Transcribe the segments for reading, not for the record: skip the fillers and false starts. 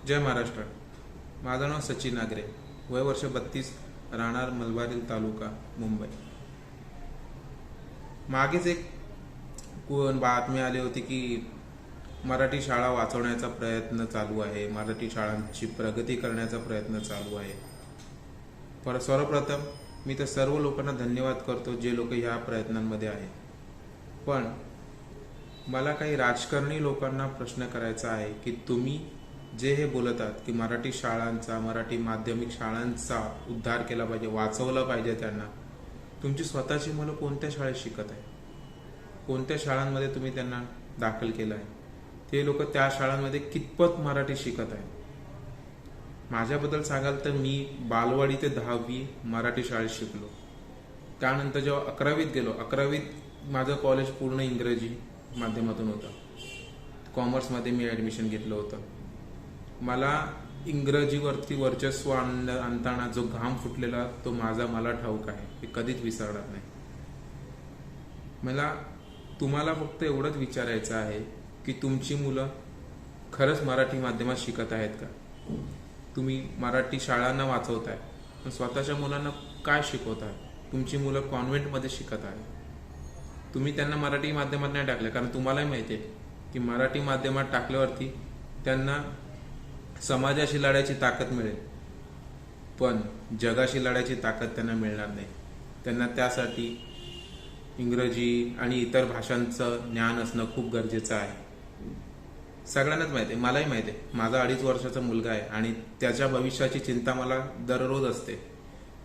जय महाराष्ट्र. माझं नाव सचिन नागरे, वय वर्ष 32, राहणार मलबारील तालुका, मुंबई. मागेच एक बातमी आली होती की मराठी शाळा वाचवण्याचा प्रयत्न चालू आहे, मराठी शाळांची प्रगती करण्याचा प्रयत्न चालू आहे. सर्वप्रथम मी तर सर्व लोकांना धन्यवाद करतो जे लोक ह्या प्रयत्नांमध्ये आहेत. पण मला काही राजकारणी लोकांना प्रश्न करायचा आहे की तुम्ही जे हे बोलत आहात की मराठी शाळांचा, मराठी माध्यमिक शाळांचा उद्धार केला पाहिजे, वाचवलं पाहिजे त्यांना, तुमची स्वतःची मुलं कोणत्या शाळेत शिकत आहे? कोणत्या शाळांमध्ये तुम्ही त्यांना दाखल केलं आहे? ते लोक त्या शाळांमध्ये कितपत मराठी शिकत आहे? माझ्याबद्दल सांगाल तर मी बालवाडी ते 10वी मराठी शाळेत शिकलो. त्यानंतर जेव्हा 11वीत गेलो, 11वीत माझं कॉलेज पूर्ण इंग्रजी माध्यमातून होतं. कॉमर्समध्ये मी ॲडमिशन घेतलं होतं. मला इंग्रजीवरती वर्चस्व आणताना जो घाम फुटलेला तो मला ठाऊक आहे, हे कधीच विसरणार नाही. मला तुम्हाला फक्त एवढंच विचारायचं आहे की तुमची मुलं खरंच मराठी माध्यमात शिकत आहेत का? तुम्ही मराठी शाळांना वाचवताय, पण स्वतःच्या मुलांना काय शिकवताय? तुमची मुलं कॉन्व्हेंटमध्ये शिकत आहे, तुम्ही त्यांना मराठी माध्यमात नाही टाकलं, कारण तुम्हालाही माहिती आहे की मराठी माध्यमात टाकल्यावरती त्यांना समाजाशी लढायची ताकद मिळेल, पण जगाशी लढायची ताकद त्यांना मिळणार नाही. त्यांना त्यासाठी इंग्रजी आणि इतर भाषांचं ज्ञान असणं खूप गरजेचं आहे. सगळ्यांनाच माहिती आहे, मलाही माहिती आहे. माझा 2.5 वर्षाचा मुलगा आहे आणि त्याच्या भविष्याची चिंता मला दररोज असते.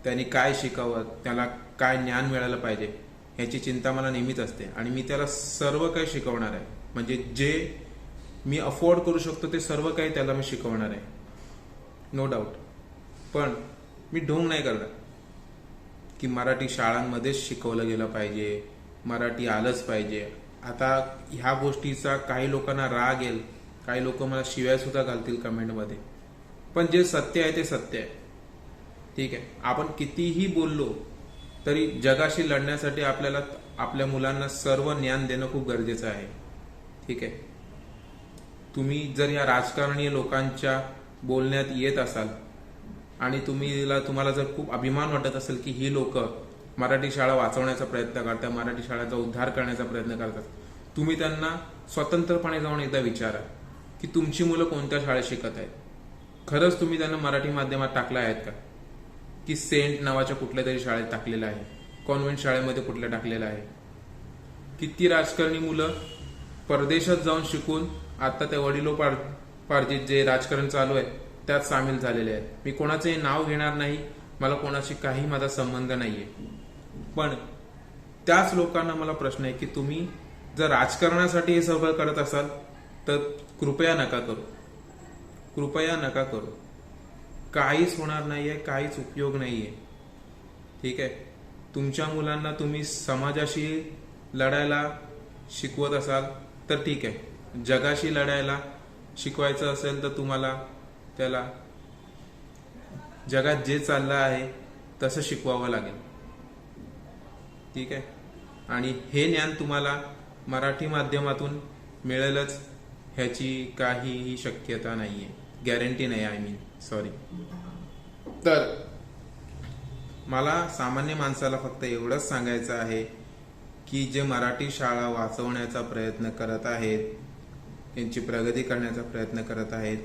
त्यांनी काय शिकावं, त्याला काय ज्ञान मिळालं पाहिजे ह्याची चिंता मला नेहमीच असते. आणि मी त्याला सर्व काही शिकवणार आहे, म्हणजे जे मी अफोर्ड करू शकतो ते सर्व काही त्याला मी शिकवणार आहे, नो डाऊट. पण मी ढोंग नाही करणार की मराठी शाळांमध्येच शिकवलं गेलं पाहिजे, मराठी आलंच पाहिजे. आता ह्या गोष्टीचा काही लोकांना राग येईल, काही लोक मला शिव्या सुद्धा घालतील कमेंटमध्ये, पण जे सत्य आहे ते सत्य आहे. ठीक आहे, आपण कितीही बोललो तरी जगाशी लढण्यासाठी आपल्याला आपल्या मुलांना सर्व ज्ञान देणं खूप गरजेचं आहे. ठीक आहे, तुम्ही जर या राजकारणी लोकांच्या बोलण्यात येत असाल आणि तुम्हाला जर खूप अभिमान वाटत असेल की ही लोक मराठी शाळा वाचवण्याचा प्रयत्न करतात, मराठी शाळेचा उद्धार करण्याचा प्रयत्न करतात, तुम्ही त्यांना स्वतंत्रपणे जाऊन एकदा विचारा की तुमची मुलं कोणत्या शाळेत शिकत आहेत. खरंच तुम्ही त्यांना मराठी माध्यमात टाकलं आहेत का, की सेंट नावाच्या कुठल्या तरी शाळेत टाकलेलं आहे, कॉन्व्हेंट शाळेमध्ये कुठल्या टाकलेलं आहे? किती राजकारणी मुलं परदेशात जाऊन शिकून आता त्या वडिलोपार्जित जे राजकारण चालू आहे त्यात सामील झालेले आहेत. मी कोणाचंही नाव घेणार नाही, मला कोणाशी काही माझा संबंध नाहीये. पण त्याच लोकांना मला प्रश्न आहे की तुम्ही जर राजकारणासाठी हे सगळं करत असाल तर कृपया नका करू, कृपया नका करू. काहीच होणार नाहीये, काहीच उपयोग नाहीये. ठीक आहे, तुमच्या मुलांना तुम्ही समाजाशी लढायला शिकवत असाल तर ठीक आहे, जगाशी लढायला शिकवायचं असेल तर तुम्हाला त्याला जगात जे चाललं आहे तसं शिकवावं लागेल. ठीक आहे, आणि हे ज्ञान तुम्हाला मराठी माध्यमातून मिळेलच ह्याची काहीही शक्यता नाहीये, गॅरंटी नाही. सॉरी. तर मला सामान्य माणसाला फक्त एवढंच सांगायचं आहे की जे मराठी शाळा वाचवण्याचा प्रयत्न करत आहेत, त्यांची प्रगती करण्याचा प्रयत्न करत आहेत,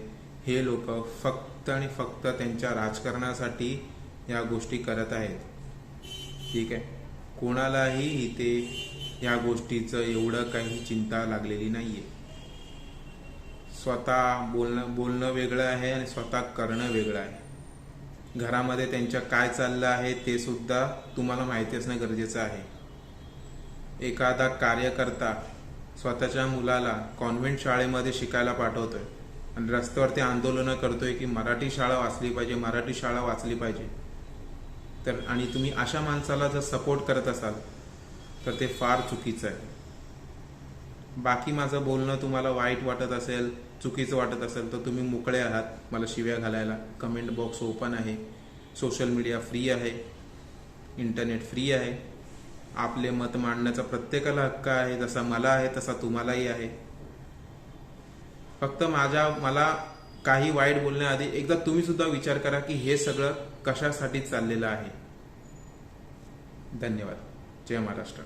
हे लोक फक्त आणि फक्त त्यांच्या राजकारणासाठी या गोष्टी करत आहेत. ठीक आहे, कोणालाही इथे या गोष्टीचं एवढं काही चिंता लागलेली नाहीये. स्वतः बोलणं वेगळं आहे आणि स्वतः करणं वेगळं आहे. घरामध्ये त्यांच्या काय चाललं आहे ते सुद्धा तुम्हाला माहिती असणं गरजेचं आहे. एखादा कार्यकर्ता स्वतःच्या मुलाला कॉन्व्हेंट शाळेमध्ये शिकायला पाठवतोय आणि रस्त्यावरती आंदोलनं करतोय की मराठी शाळा वाचली पाहिजे, मराठी शाळा वाचली पाहिजे, तर आणि तुम्ही अशा माणसाला जर सपोर्ट करत असाल तर ते फार चुकीचं आहे. बाकी माझं बोलणं तुम्हाला वाईट वाटत असेल, चुकीचं वाटत असेल तर तुम्ही मोकळे आहात मला शिव्या घालायला. कमेंट बॉक्स ओपन आहे, सोशल मीडिया फ्री आहे, इंटरनेट फ्री आहे. आपले मत मांडण्याचा प्रत्येकाला हक्क आहे, जसा मला आहे तसा तुम्हालाही आहे. फक्त मला काही वाईट बोलण्याआधी एकदा तुम्ही सुद्धा विचार करा की हे सगळं कशासाठी चाललेलं आहे. धन्यवाद. जय महाराष्ट्र.